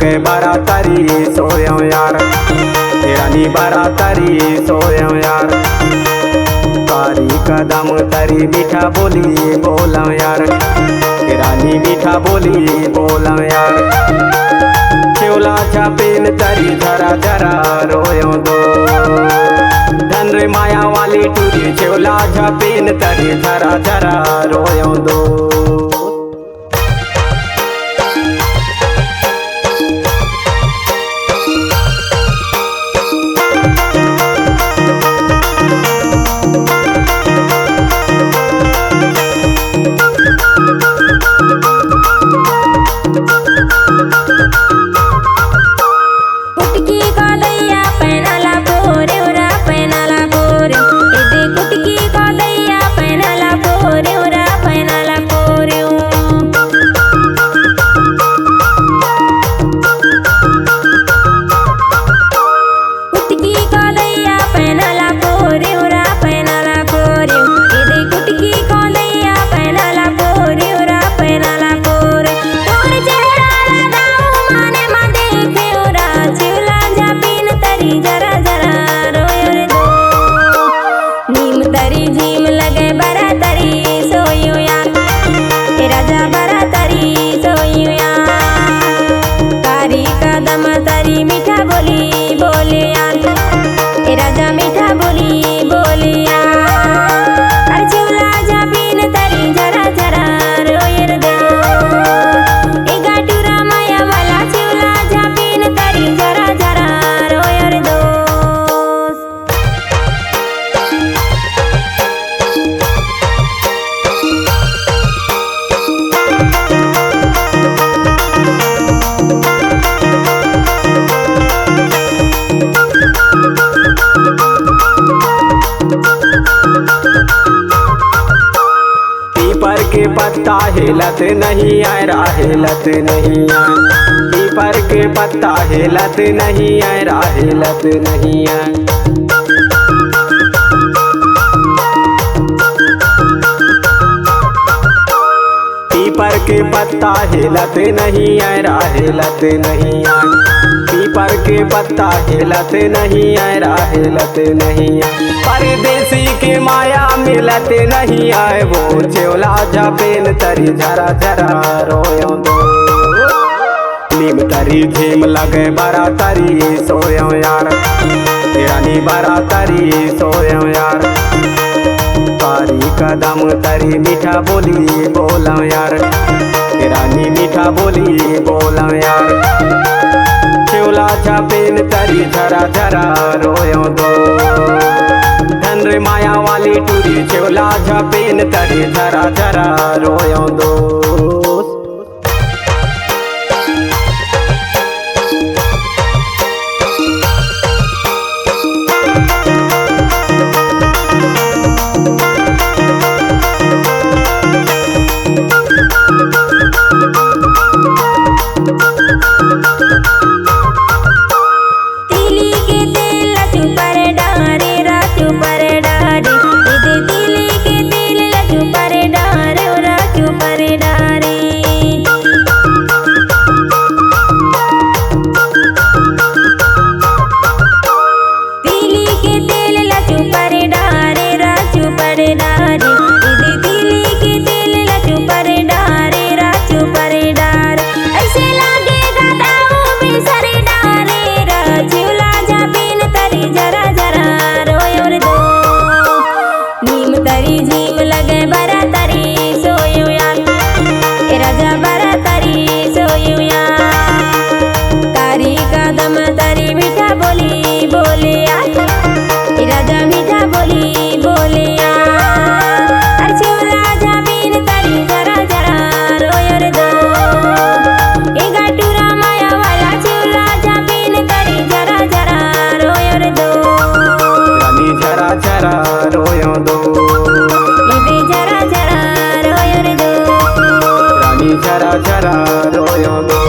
लगे बारा तारी सोयो यार, रानी बारा तारी सोयो यार। कारी कदम तारी मीठा बोली बोला यार, रानी मीठा बोली बोला यार। शिवला छापेन तारी झरा झरा रोयो दो, धन रे माया वाली टूरी शिवला छापेन तारी झरा झरा रोयो दो। मीठा बोली बोलिया राजा मीठा बोली बोलिया, अरे शिवला झापीन तरी झरा झरा रोयर दो। ए गाठुरा माया वाला शिवला झापीन तरी झरा झरा रोयर दो। पीपर के पत्ता हिलत नहीं आए राहिलत नहीं आए, पीपर के पत्ता हिलत नहीं आए राहिलत नहीं आए। पीपर के पत्ता हिलत नहीं आए राहिलत नहीं आए, पीपर के पत्ता हिलत नहीं आए राहिलत नहीं आए। परदेसी के माया मिलत नहीं आए, वो शिवला झापेन तरी झरा झरा रोयो दो। नीम तरी झीम लगे बारा तारी सोयो यार, रानी बारा तारी सोयो यार। कारी कदम तरी मीठा बोली बोला यार, रानी मीठा बोली बोला यार। शिवला छापेन तरी झरा झरा रोयो दो, धन रे माया वाली टूरी शिवला छापेन तरी झरा झरा रोयो दो। मीठा बोली बोलिया राजा मीठा बोली बोलिया, अरे शिवला झापीन तरी झरा झरा रोयर दो। ए गाठुरा माया वाला शिवला झापीन तरी झरा झरा रोयर दो। रानी झरा झरा रोयो दो, झरा झरा रोयर दो। रानी झरा झरा रोयो दो।